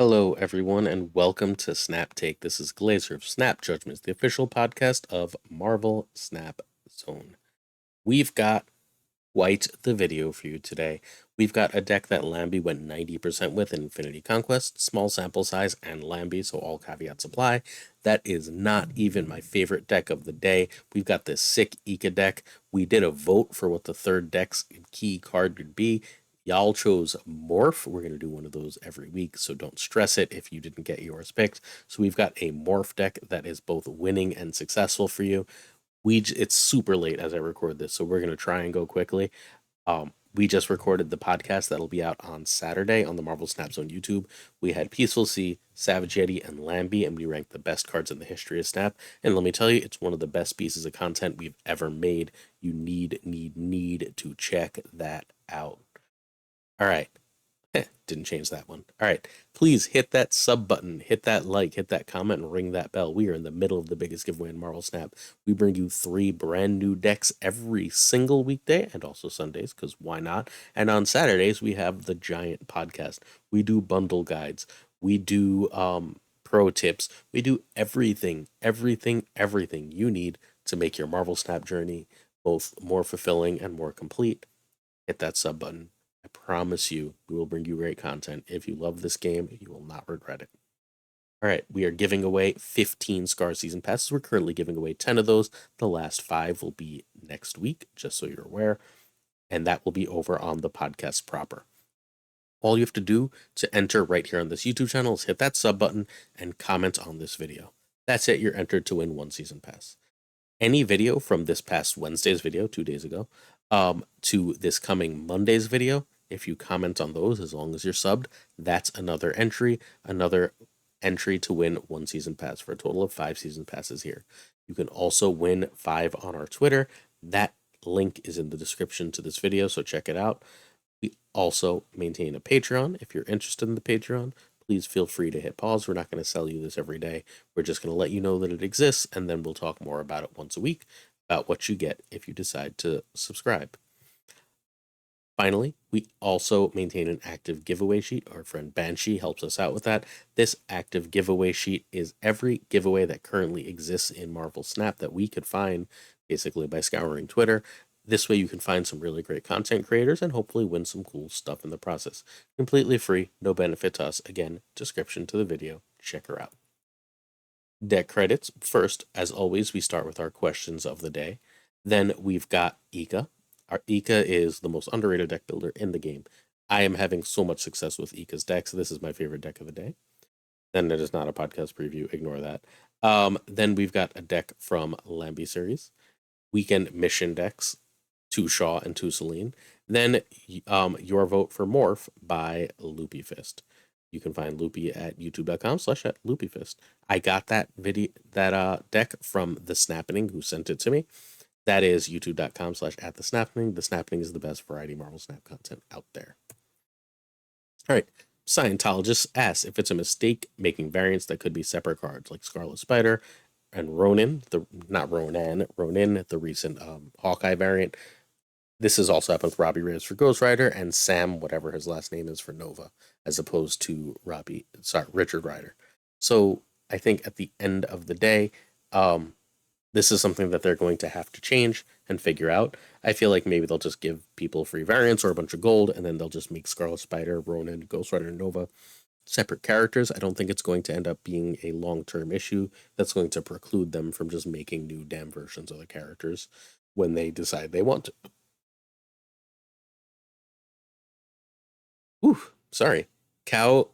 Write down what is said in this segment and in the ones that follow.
Hello, everyone, and welcome to Snap Take. This is Glazer of Snap Judgments, the official podcast of Marvel Snap Zone. We've got quite the video for you today. We've got a deck that Lamby went 90% with in Infinity Conquest, small sample size, and Lamby, so all caveats apply. That is not even my favorite deck of the day. We've got this sick Ika deck. We did a vote for what the third deck's key card would be. Y'all chose Morph. We're going to do one of those every week, so don't stress it if you didn't get yours picked. So we've got a Morph deck that is both winning and successful for you. It's super late as I record this, so we're going to try and go quickly. We just recorded the podcast that'll be out on Saturday on the Marvel Snap Zone YouTube. We had Peaceful Sea, Savage Yeti, and Lamby, and we ranked the best cards in the history of Snap. And let me tell you, it's one of the best pieces of content we've ever made. You need to check that out. All right. Didn't change that one. All right. Please hit that sub button, hit that like, hit that comment, and ring that bell. We are in the middle of the biggest giveaway in Marvel Snap. We bring you 3 brand new decks every single weekday and also Sundays, because why not? And on Saturdays, we have the giant podcast. We do bundle guides. We do pro tips. We do everything you need to make your Marvel Snap journey both more fulfilling and more complete. Hit that sub button. I promise you, we will bring you great content. If you love this game, you will not regret it. All right, we are giving away 15 Skaar season passes. We're currently giving away 10 of those. The last 5 will be next week, just so you're aware. And that will be over on the podcast proper. All you have to do to enter right here on this YouTube channel is hit that sub button and comment on this video. That's it, you're entered to win 1 season pass. Any video from this past Wednesday's video, 2 days ago, to this coming Monday's video, if you comment on those, as long as you're subbed, that's another entry to win 1 season pass for a total of 5 season passes here. You can also win 5 on our Twitter. That link is in the description to this video, so check it out. We also maintain a Patreon. If you're interested in the Patreon, please feel free to hit pause. We're not going to sell you this every day. We're just going to let you know that it exists, and then we'll talk more about it once a week, about what you get if you decide to subscribe. Finally, we also maintain an active giveaway sheet. Our friend Banshee helps us out with that. This active giveaway sheet is every giveaway that currently exists in Marvel Snap that we could find basically by scouring Twitter. This way you can find some really great content creators and hopefully win some cool stuff in the process. Completely free, no benefit to us. Again, description to the video. Check her out. Deck credits. First, as always, we start with our questions of the day. Then we've got Ika. Our Ika is the most underrated deck builder in the game. I am having so much success with Ika's decks. This is my favorite deck of the day. Then it is not a podcast preview. Ignore that. Then we've got a deck from Lamby series. Weekend mission decks. 2 Shaw and 2 Selene. Then your vote for Morph by LoopyFist. You can find Loopy at youtube.com/@LoopyFist. I got that deck from the Snapping, who sent it to me. That is youtube.com/@thesnapping. The Snapping is the best variety Marvel Snap content out there. All right. Scientologist asks if it's a mistake making variants that could be separate cards, like Scarlet Spider and Ronin, Ronin, the recent Hawkeye variant. This has also happened with Robbie Reyes for Ghost Rider and Sam, whatever his last name is, for Nova, as opposed to Richard Rider. So I think at the end of the day, this is something that they're going to have to change and figure out. I feel like maybe they'll just give people free variants or a bunch of gold, and then they'll just make Scarlet Spider, Ronin, Ghost Rider, and Nova separate characters. I don't think it's going to end up being a long-term issue that's going to preclude them from just making new damn versions of the characters when they decide they want to. Ooh, sorry. I'm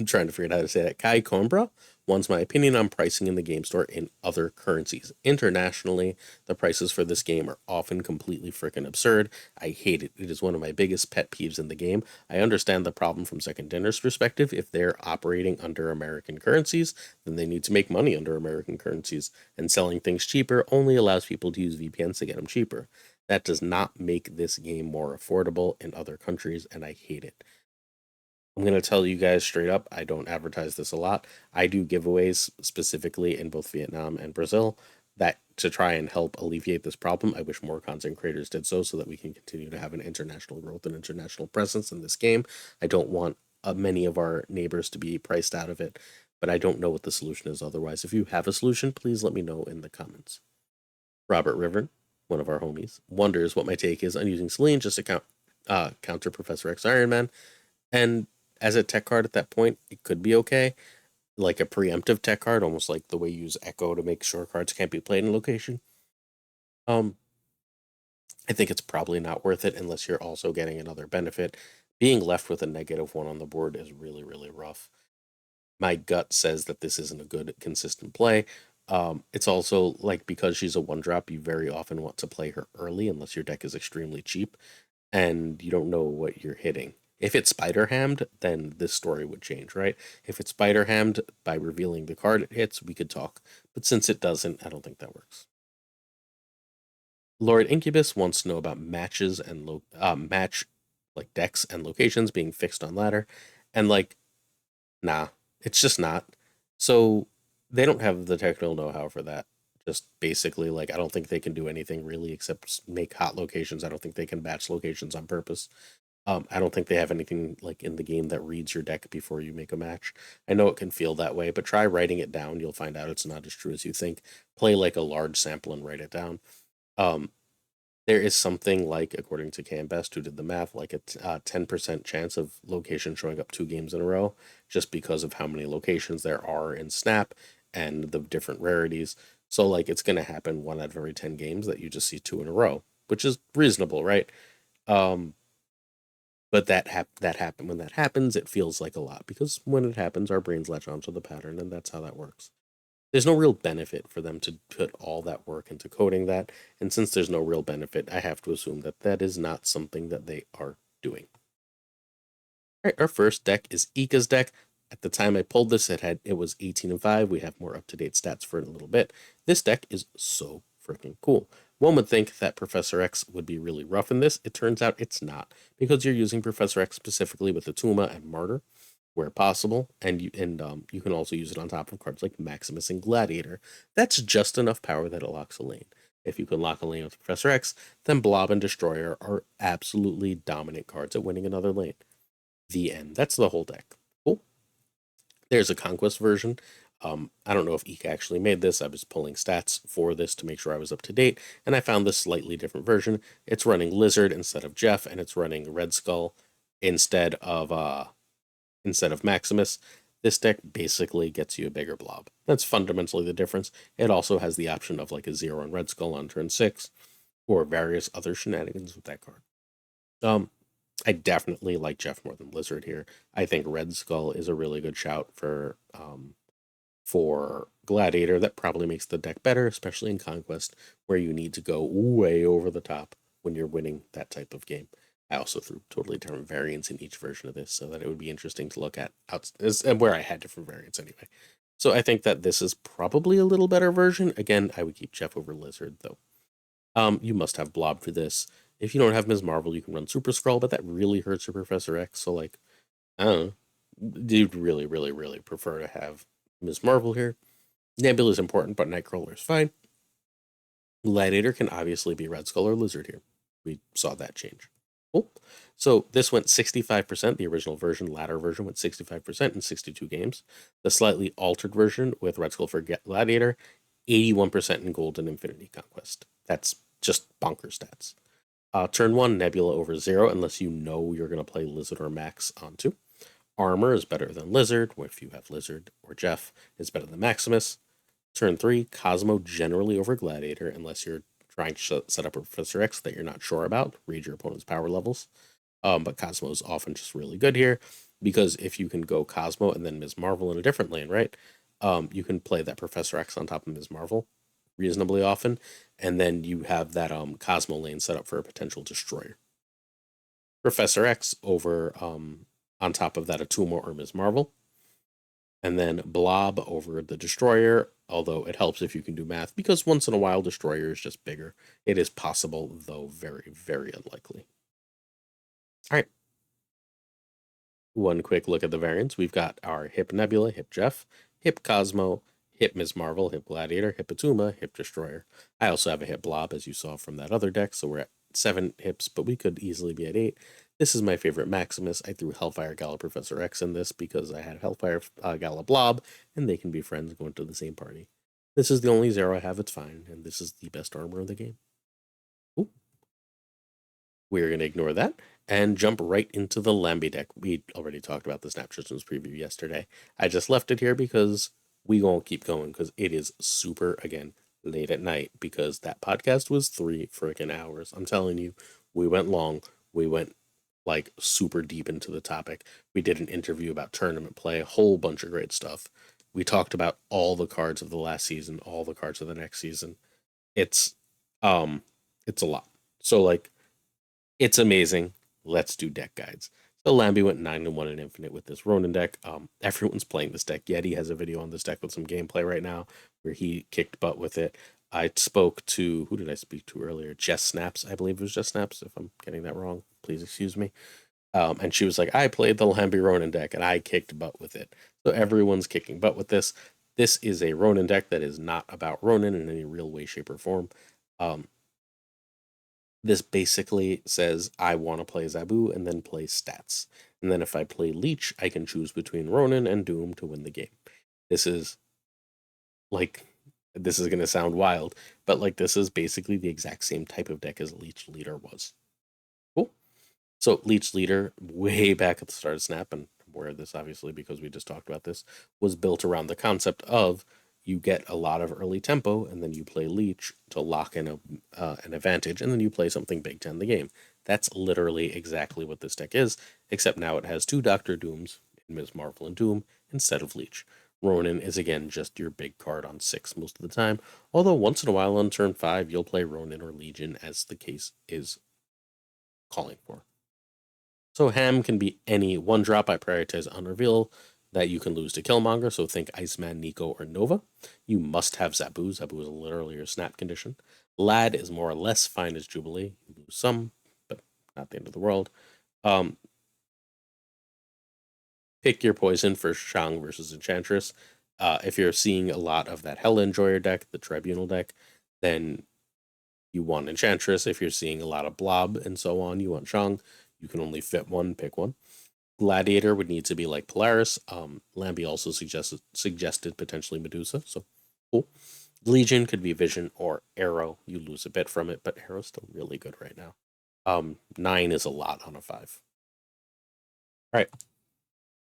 trying to figure out how to say that. Kai Coimbra wants my opinion on pricing in the game store in other currencies. Internationally, the prices for this game are often completely freaking absurd. I hate it. It is one of my biggest pet peeves in the game. I understand the problem from Second Dinner's perspective. If they're operating under American currencies, then they need to make money under American currencies, and selling things cheaper only allows people to use VPNs to get them cheaper. That does not make this game more affordable in other countries, and I hate it. I'm going to tell you guys straight up, I don't advertise this a lot. I do giveaways specifically in both Vietnam and Brazil that to try and help alleviate this problem. I wish more content creators did so that we can continue to have an international growth and international presence in this game. I don't want many of our neighbors to be priced out of it, but I don't know what the solution is otherwise. If you have a solution, please let me know in the comments. Robert River, one of our homies, wonders what my take is on using Selene just to counter Professor X Iron Man. And as a tech card at that point, it could be okay. Like a preemptive tech card, almost like the way you use Echo to make sure cards can't be played in location. I think it's probably not worth it unless you're also getting another benefit. Being left with a -1 on the board is really, really rough. My gut says that this isn't a good, consistent play. It's also like because she's a 1-drop, you very often want to play her early unless your deck is extremely cheap and you don't know what you're hitting. If it's Spider Hammed, then this story would change, right? If it's Spider Hammed by revealing the card it hits, we could talk. But since it doesn't, I don't think that works. Lord Incubus wants to know about matches and match like decks and locations being fixed on ladder, and like, nah, it's just not. So they don't have the technical know-how for that. Just basically, like, I don't think they can do anything really except make hot locations. I don't think they can batch locations on purpose. I don't think they have anything like in the game that reads your deck before you make a match. I know it can feel that way, but try writing it down. You'll find out it's not as true as you think. Play like a large sample and write it down. Um, there is something like, according to Canbest, who did the math, like a 10% chance of location showing up 2 games in a row, just because of how many locations there are in Snap and the different rarities. So, like, it's going to happen 1 out of every 10 games that you just see 2 in a row, which is reasonable, right? But that happen when that happens, it feels like a lot, because when it happens, our brains latch onto the pattern, and that's how that works. There's no real benefit for them to put all that work into coding that, and since there's no real benefit, I have to assume that that is not something that they are doing. All right, our first deck is Ika's deck. At the time I pulled this, it was 18-5. We have more up-to-date stats for it in a little bit. This deck is so freaking cool. One would think that Professor X would be really rough in this. It turns out it's not, because you're using Professor X specifically with Atuma and Martyr where possible, and you can also use it on top of cards like Maximus and Gladiator. That's just enough power that it locks a lane. If you can lock a lane with Professor X, then Blob and Destroyer are absolutely dominant cards at winning another lane. The end. That's the whole deck. Cool. There's a Conquest version. I don't know if Ika actually made this. I was pulling stats for this to make sure I was up to date, and I found this slightly different version. It's running Lizard instead of Jeff, and it's running Red Skull instead of Maximus. This deck basically gets you a bigger Blob. That's fundamentally the difference. It also has the option of like a 0 on Red Skull on turn 6, or various other shenanigans with that card. I definitely like Jeff more than Lizard here. I think Red Skull is a really good shout for Gladiator. That probably makes the deck better, especially in Conquest, where you need to go way over the top when you're winning that type of game. I also threw totally different variants in each version of this, so that it would be interesting to look at and where I had different variants anyway. So I think that this is probably a little better version. Again, I would keep Jeff over Lizard, though. You must have Blob for this. If you don't have Ms. Marvel, you can run Super Skrull, but that really hurts your Professor X. So, like, I don't know. You'd really, really, really prefer to have Ms. Marvel here. Nebula is important, but Nightcrawler is fine. Gladiator can obviously be Red Skull or Lizard here. We saw that change. Cool. So this went 65%. The original version, ladder version, went 65% in 62 games. The slightly altered version with Red Skull for Gladiator, 81% in Gold and Infinity Conquest. That's just bonker stats. Turn 1, Nebula over 0, unless you know you're going to play Lizard or Max onto. Armor is better than Lizard, or if you have Lizard or Jeff, is better than Maximus. Turn 3, Cosmo generally over Gladiator, unless you're trying to set up a Professor X that you're not sure about. Read your opponent's power levels. But Cosmo is often just really good here, because if you can go Cosmo and then Ms. Marvel in a different lane, right? You can play that Professor X on top of Ms. Marvel reasonably often, and then you have that Cosmo lane set up for a potential Destroyer. Professor X over on top of that Atuma or Ms. Marvel, and then Blob over the Destroyer, although it helps if you can do math, because once in a while Destroyer is just bigger. It is possible, though very, very unlikely. All right. One quick look at the variants. We've got our Hip Nebula, Hip Jeff, Hip Cosmo, Hip Ms. Marvel, Hip Gladiator, Hip Atuma, Hip Destroyer. I also have a Hip Blob, as you saw from that other deck, so we're at at 7 hips, but we could easily be at 8. This is my favorite Maximus. I threw Hellfire Gala Professor X in this because I had Hellfire Gala Blob, and they can be friends going to the same party. This is the only Zero I have, it's fine, and this is the best armor in the game. Ooh. We're going to ignore that and jump right into the Lamby deck. We already talked about the Snap Systems preview yesterday. I just left it here because we won't keep going because it is super, again, late at night because that podcast was 3 freaking hours. I'm telling you, we went long. We went like super deep into the topic. We did an interview about tournament play, a whole bunch of great stuff. We talked about all the cards of the last season, all the cards of the next season. It's it's a lot. So like it's amazing. Let's do deck guides. So Lamby went 9-1 in Infinite with this Ronin deck. Everyone's playing this deck. Yeti has a video on this deck with some gameplay right now where he kicked butt with it. I spoke to, who did I speak to earlier? Jess Snaps, I believe it was Jess Snaps. If I'm getting that wrong, please excuse me. And she was like, I played the Lamby Ronin deck and I kicked butt with it. So everyone's kicking butt with this. This is a Ronin deck that is not about Ronin in any real way, shape, or form. This basically says I want to play Zabu and then play stats. And then if I play Leech, I can choose between Ronin and Doom to win the game. This is like, this is going to sound wild, but like this is basically the exact same type of deck as Leech Leader was. Cool. So Leech Leader, way back at the start of Snap, and I'm aware of this obviously because we just talked about this, was built around the concept of you get a lot of early tempo, and then you play Leech to lock in an advantage, and then you play something big to end the game. That's literally exactly what this deck is, except now it has 2 Doctor Dooms in Ms. Marvel and Doom instead of Leech. Ronin is again just your big card on 6 most of the time, although once in a while on turn 5 you'll play Ronin or Legion as the case is calling for. So Ham can be any 1-drop. I prioritize Unreveal that you can lose to Killmonger, so think Iceman, Nico, or Nova. You must have Zabu. Zabu is literally your snap condition. Lad is more or less fine as Jubilee. You lose some, but not the end of the world. Pick your poison for Shang versus Enchantress. If you're seeing a lot of that Hell Enjoyer deck, the Tribunal deck, then you want Enchantress. If you're seeing a lot of Blob and so on, you want Shang. You can only fit one, pick one. Gladiator would need to be like Polaris. Lamby also suggested potentially Medusa, so cool. Legion could be Vision or Arrow. You lose a bit from it, but Arrow's still really good right now. 9 is a lot on a 5. All right.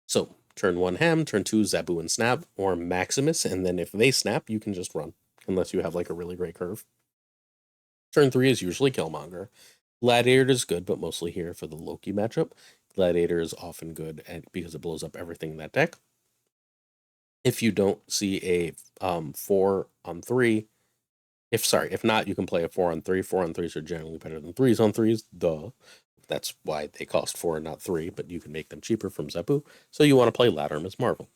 So turn 1 Ham, turn 2 Zabu and Snap, or Maximus, and then if they snap, you can just run, unless you have like a really great curve. Turn 3 is usually Killmonger. Gladiator is good, but mostly here for the Loki matchup. Gladiator is often good because it blows up everything in that deck. If you don't see a 4-on-3, if not, you can play a 4-on-3. 4-on-3s are generally better than 3s-on-3s, duh. That's why they cost 4 and not 3, but you can make them cheaper from Zabu. So you want to play Ladder Ms. Marvel.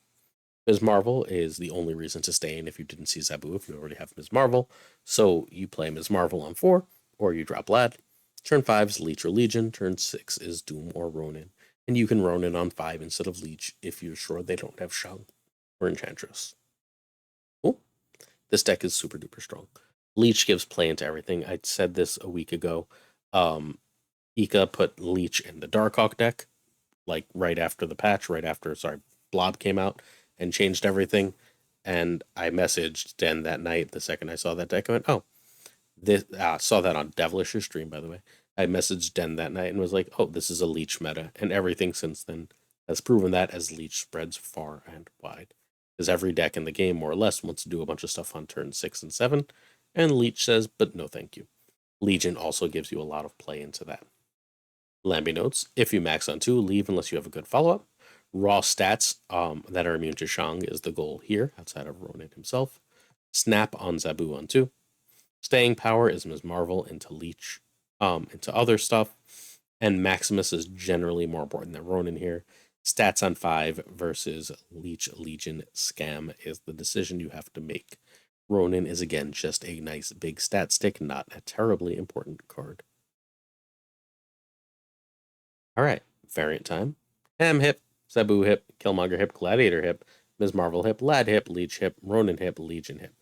Ms. Marvel is the only reason to stay in if you didn't see Zabu, if you already have Ms. Marvel. So you play Ms. Marvel on 4, or you drop Lad. Turn 5 is Leech or Legion. Turn 6 is Doom or Ronin. And you can Ronin on 5 instead of Leech if you're sure they don't have Shang or Enchantress. Cool. This deck is super duper strong. Leech gives play into everything. I said this a week ago. Ika put Leech in the Darkhawk deck, like right after the patch, Blob came out and changed everything. And I messaged Den that night, the second I saw that deck. I went, oh, this saw that on Devilish's stream, by the way. I messaged Den that night and was like, oh, this is a Leech meta. And everything since then has proven that as Leech spreads far and wide. Because every deck in the game, more or less, wants to do a bunch of stuff on turn 6 and 7. And Leech says, but no thank you. Legion also gives you a lot of play into that. Lamby notes, if you max on 2, leave unless you have a good follow-up. Raw stats that are immune to Shang is the goal here, outside of Ronin himself. Snap on Zabu on 2. Staying power is Ms. Marvel into Leech, into other stuff. And Maximus is generally more important than Ronin here. Stats on 5 versus Leech Legion Scam is the decision you have to make. Ronin is again just a nice big stat stick, not a terribly important card. All right, variant time. Ham hip, Zabu hip, Killmonger hip, Gladiator hip, Ms. Marvel hip, Lad hip, Leech hip, Ronin hip, Legion hip.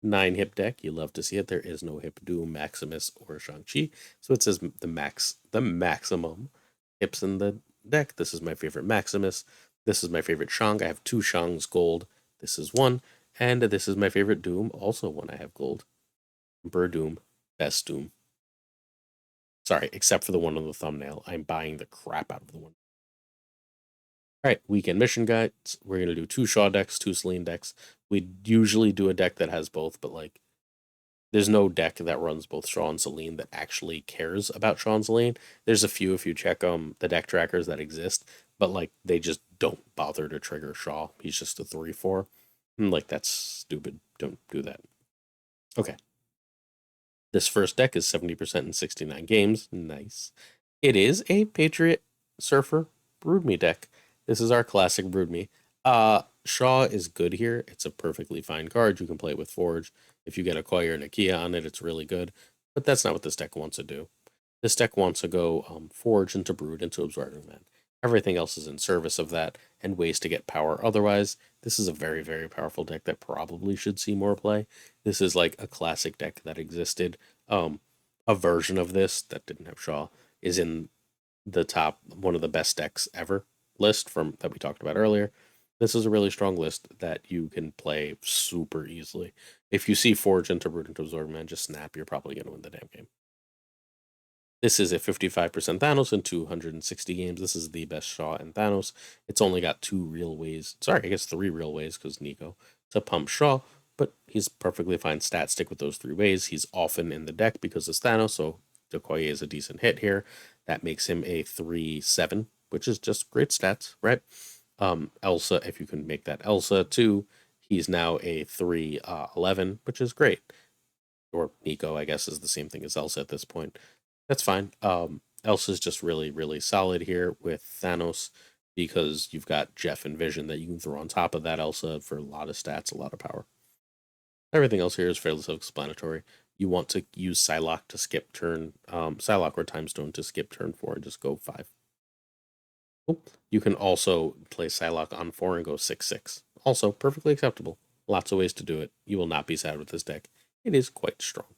9-hip deck. You love to see it. There is no hip Doom, Maximus, or Shang-Chi. So it says the maximum hips in the deck. This is my favorite Maximus. This is my favorite Shang. I have 2 Shangs gold. This is one. And this is my favorite Doom, also one I have gold. Emperor Doom, best Doom. Sorry, except for the one on the thumbnail. I'm buying the crap out of the one. All right, weekend mission guides. We're going to do 2 Shaw decks, 2 Selene decks. We usually do a deck that has both, but like, there's no deck that runs both Shaw and Selene that actually cares about Shaw and Selene. There's a few if you check the deck trackers that exist, but like, they just don't bother to trigger Shaw. He's just a 3/4. And like, that's stupid. Don't do that. Okay. This first deck is 70% in 69 games. Nice. It is a Patriot Surfer Broodme deck. This is our classic Broodme. Shaw is good here. It's a perfectly fine card. You can play it with Forge. If you get a Koya and a Kia on it, it's really good. But that's not what this deck wants to do. This deck wants to go Forge into Brood into Absorbing Man. Everything else is in service of that and ways to get power. Otherwise, this is a very, very powerful deck that probably should see more play. This is like a classic deck that existed. A version of this that didn't have Shaw is in the top one of the best decks ever list from that we talked about earlier. This is a really strong list that you can play super easily. If you see Forge into Brood into Absorb Man, just snap. You're probably going to win the damn game. This is a 55% Thanos in 260 games. This is the best Shaw and Thanos. It's only got 2 real ways. Sorry, I guess 3 real ways because Nico to pump Shaw, but he's perfectly fine stat stick with those 3 ways. He's often in the deck because it's Thanos, so Decoye is a decent hit here. That makes him a 3/7, which is just great stats, right? Elsa, if you can make that Elsa too, he's now a 3/11, which is great. Or Nico, I guess, is the same thing as Elsa at this point. That's fine. Elsa's just really, really solid here with Thanos because you've got Jeff and Vision that you can throw on top of that Elsa for a lot of stats, a lot of power. Everything else here is fairly self-explanatory. You want to use Psylocke to skip turn, Psylocke or Time Stone to skip turn 4 and just go 5. You can also play Psylocke on 4 and go 6/6. Also perfectly acceptable. Lots of ways to do it. You will not be sad with this deck. It is quite strong.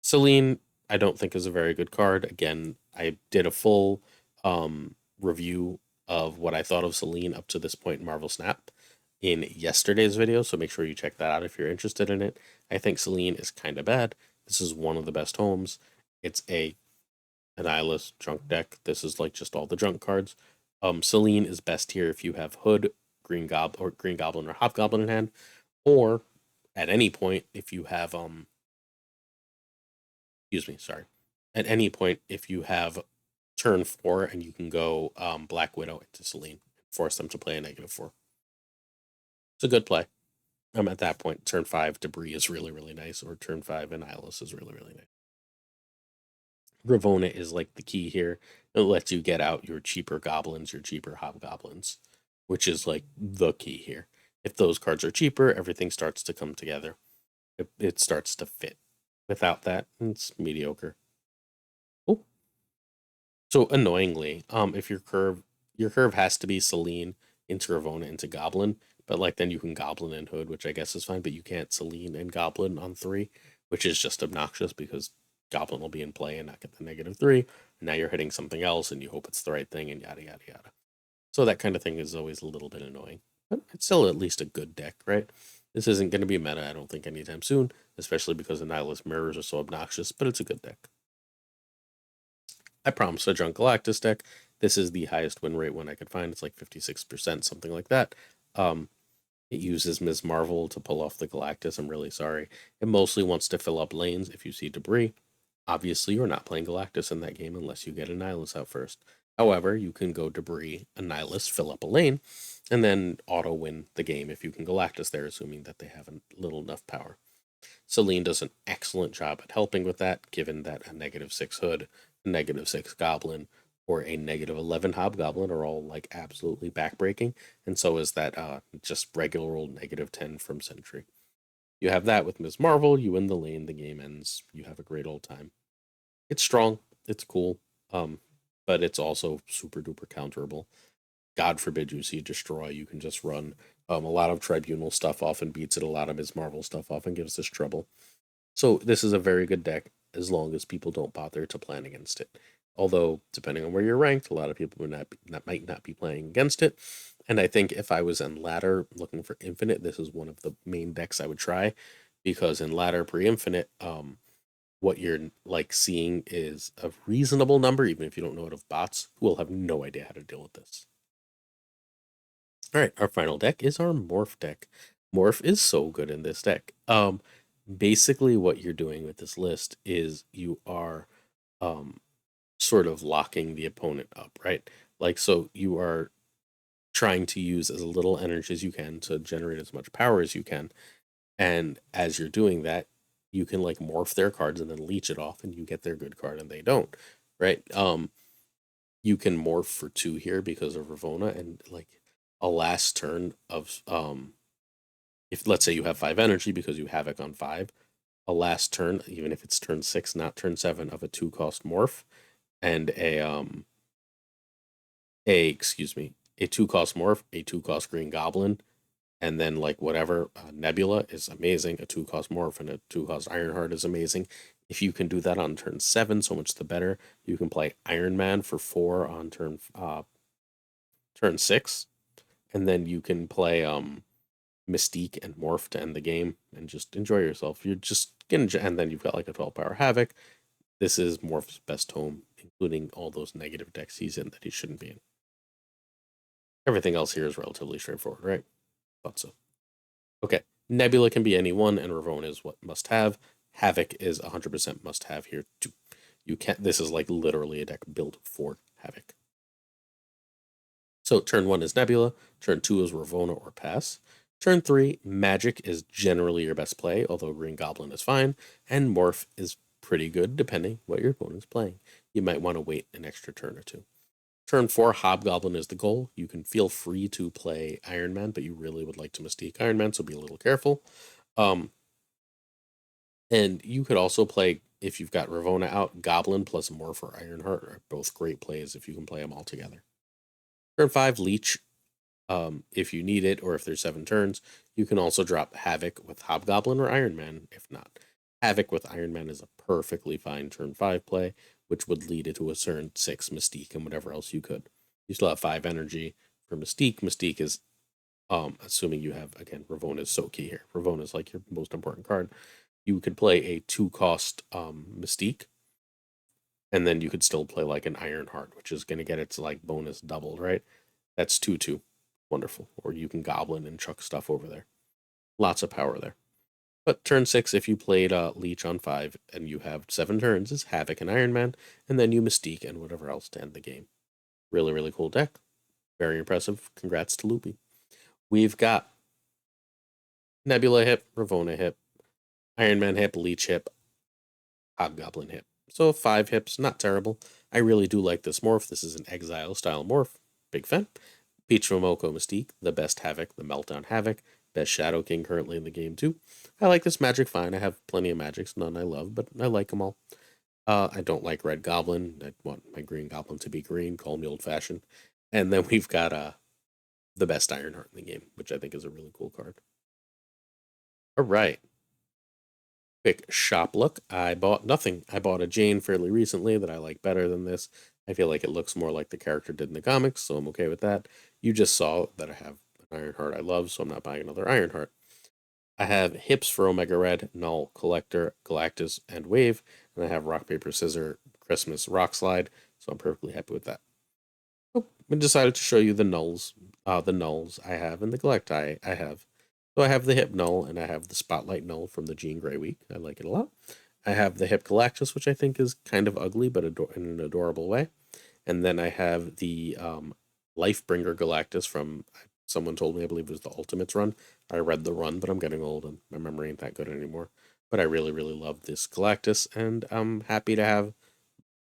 Selene, I don't think is a very good card. Again, I did a full review of what I thought of Selene up to this point in Marvel Snap in yesterday's video, so make sure you check that out if you're interested in it. I think Selene is kind of bad. This is one of the best homes. It's an Annihilus junk deck. This is like just all the junk cards. Selene is best here if you have Hood, Green Goblin, or Hobgoblin in hand, or at any point if you have excuse me, sorry. At any point, if you have turn 4 and you can go Black Widow into Selene, force them to play a -4. It's a good play. At that point, turn 5 Debris is really, really nice, or turn 5 Annihilus is really, really nice. Ravonna is like the key here. It lets you get out your cheaper goblins, your cheaper hobgoblins, which is like the key here. If those cards are cheaper, everything starts to come together. It starts to fit. Without that, it's mediocre. Oh, so annoyingly, if your curve has to be Selene into Ravonna into Goblin, but like then you can Goblin and Hood, which I guess is fine, but you can't Selene and Goblin on 3, which is just obnoxious because Goblin will be in play and not get the -3. And now you're hitting something else and you hope it's the right thing and yada yada yada. So that kind of thing is always a little bit annoying. But it's still at least a good deck, right? This isn't going to be meta, I don't think, anytime soon, especially because the Nihilist mirrors are so obnoxious, but it's a good deck. I promise a Junk Galactus deck. This is the highest win rate one I could find. It's like 56%, something like that. It uses Ms. Marvel to pull off the Galactus. I'm really sorry. It mostly wants to fill up lanes if you see debris. Obviously, you're not playing Galactus in that game unless you get a Nihilus out first. However, you can go debris, a Nihilus, fill up a lane, and then auto win the game if you can Galactus there, assuming that they have a little enough power. Selene does an excellent job at helping with that, given that a -6 Hood, a -6 Goblin, or a -11 Hobgoblin are all like absolutely backbreaking, and so is that just regular old -10 from Sentry. You have that with Ms. Marvel, you win the lane, the game ends, you have a great old time. It's strong, it's cool, but it's also super duper counterable. God forbid you see Destroy, you can just run A lot of Tribunal stuff often beats it. A lot of Ms. Marvel stuff often gives us trouble. So this is a very good deck as long as people don't bother to plan against it. Although, depending on where you're ranked, a lot of people might not be playing against it. And I think if I was in ladder looking for infinite, this is one of the main decks I would try, because in ladder pre-infinite, what you're like seeing is a reasonable number, even if you don't know it, of bots who will have no idea how to deal with this. All right, our final deck is our Morph deck. Morph is so good in this deck. Basically what you're doing with this list is you are sort of locking the opponent up, right? Like, so you are trying to use as little energy as you can to generate as much power as you can. And as you're doing that, you can like morph their cards and then leech it off, and you get their good card and they don't, right? You can morph for 2 here because of Ravona, and like a last turn of if let's say you have 5 energy because you Havoc on 5, a last turn, even if it's turn 6, not turn 7, of a 2-cost morph and a 2-cost morph, a 2-cost green goblin, and then like whatever Nebula is amazing. A 2-cost morph and a 2-cost Ironheart is amazing. If you can do that on turn 7, so much the better. You can play Iron Man for 4 on turn 6, and then you can play Mystique and Morph to end the game and just enjoy yourself. You're just getting, and then you've got like a 12-power Havoc. This is Morph's best home, including all those negative decks he's in that he shouldn't be in. Everything else here is relatively straightforward, right? Thought so. Okay, Nebula can be anyone, and Ravona is what must have. Havoc is 100% must have here too. You can't. This is like literally a deck built for Havoc. So turn 1 is Nebula, turn 2 is Ravona or pass. Turn 3, Magic is generally your best play, although Green Goblin is fine, and Morph is pretty good depending what your opponent's playing. You might want to wait an extra turn or two. Turn 4, Hobgoblin is the goal. You can feel free to play Iron Man, but you really would like to Mystique Iron Man, so be a little careful. And you could also play, if you've got Ravona out, Goblin plus Morph or Ironheart are both great plays if you can play them all together. Turn 5, Leech. If you need it, or if there's 7 turns, you can also drop Havoc with Hobgoblin or Iron Man, if not. Havoc with Iron Man is a perfectly fine turn 5 play, which would lead into a turn 6 Mystique and whatever else you could. You still have 5 energy for Mystique. Mystique is, assuming you have, again, Ravona is so key here. Ravona is like your most important card. You could play a 2-cost Mystique, and then you could still play like an Ironheart, which is going to get its like bonus doubled, right? That's 2/2. Wonderful. Or you can Goblin and chuck stuff over there. Lots of power there. But turn 6, if you played Leech on 5 and you have 7 turns, is Havoc and Iron Man, and then you Mystique and whatever else to end the game. Really, really cool deck. Very impressive. Congrats to Loopy. We've got Nebula hip, Ravona hip, Iron Man hip, Leech hip, Hobgoblin hip. So 5 hips, not terrible. I really do like this morph. This is an Exile style morph. Big fan. Peach Momoko Mystique, the best Havoc, the Meltdown Havoc, best Shadow King currently in the game too. I like this Magic fine. I have plenty of Magics, none I love, but I like them all. I don't like Red Goblin. I want my Green Goblin to be green. Call me old fashioned. And then we've got the best Ironheart in the game, which I think is a really cool card. All right. Quick shop look. I bought nothing. I bought a Jane fairly recently that I like better than this. I feel like it looks more like the character did in the comics, so I'm okay with that. You just saw that I have an Ironheart I love, so I'm not buying another Ironheart. I have hips for Omega Red, Null, Collector, Galactus, and Wave, and I have Rock, Paper, Scissor, Christmas, Rock Slide, so I'm perfectly happy with that. Oh, I decided to show you the nulls I have, and the Galacti I have. So I have the Hip Null, and I have the Spotlight Null from the Jean Grey week. I like it a lot. I have the Hip Galactus, which I think is kind of ugly, but in an adorable way. And then I have the Lifebringer Galactus from, someone told me, I believe it was the Ultimates run. I read the run, but I'm getting old and my memory ain't that good anymore. But I really, really love this Galactus, and I'm happy to have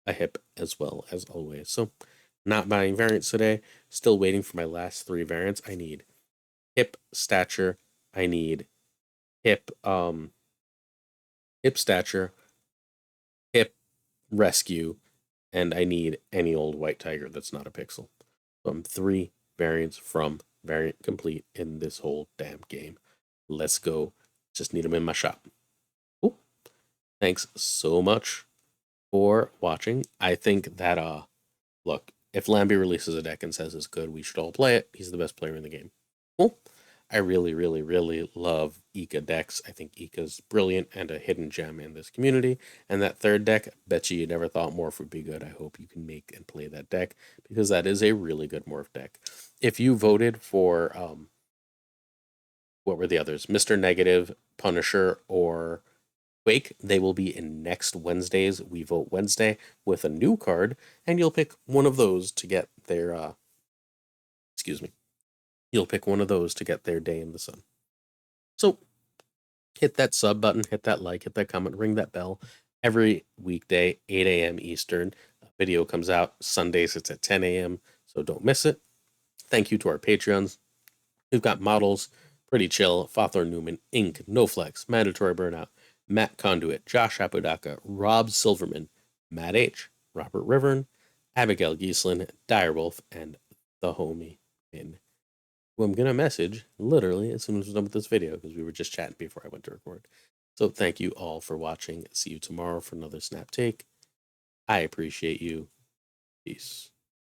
a hip as well as always. So, not buying variants today. Still waiting for my last 3 variants. I need hip stature. I need hip hip stature, hip rescue, and I need any old white tiger that's not a pixel. So I'm 3 variants from variant complete in this whole damn game. Let's go. Just need them in my shop. Cool. Thanks so much for watching. I think that look, if Lamby releases a deck and says it's good, we should all play it. He's the best player in the game. Cool. I really, really, really love Ika decks. I think Ika's brilliant and a hidden gem in this community. And that third deck, bet you never thought Morph would be good. I hope you can make and play that deck because that is a really good Morph deck. If you voted for, what were the others? Mr. Negative, Punisher, or Quake, they will be in next Wednesday's We Vote Wednesday with a new card, and you'll pick one of those to get their, excuse me, you'll pick one of those to get their day in the sun. So hit that sub button, hit that like, hit that comment, ring that bell. Every weekday, 8 a.m. Eastern, a video comes out. Sundays, it's at 10 a.m., so don't miss it. Thank you to our Patreons. We've got models, Pretty Chill, Fothler Newman, Inc., No Flex, Mandatory Burnout, Matt Conduit, Josh Apodaca, Rob Silverman, Matt H., Robert Rivern, Abigail Gieslin, Direwolf, and the homie Min, who I'm going to message literally as soon as we're done with this video because we were just chatting before I went to record. So thank you all for watching. See you tomorrow for another Snap Take. I appreciate you. Peace.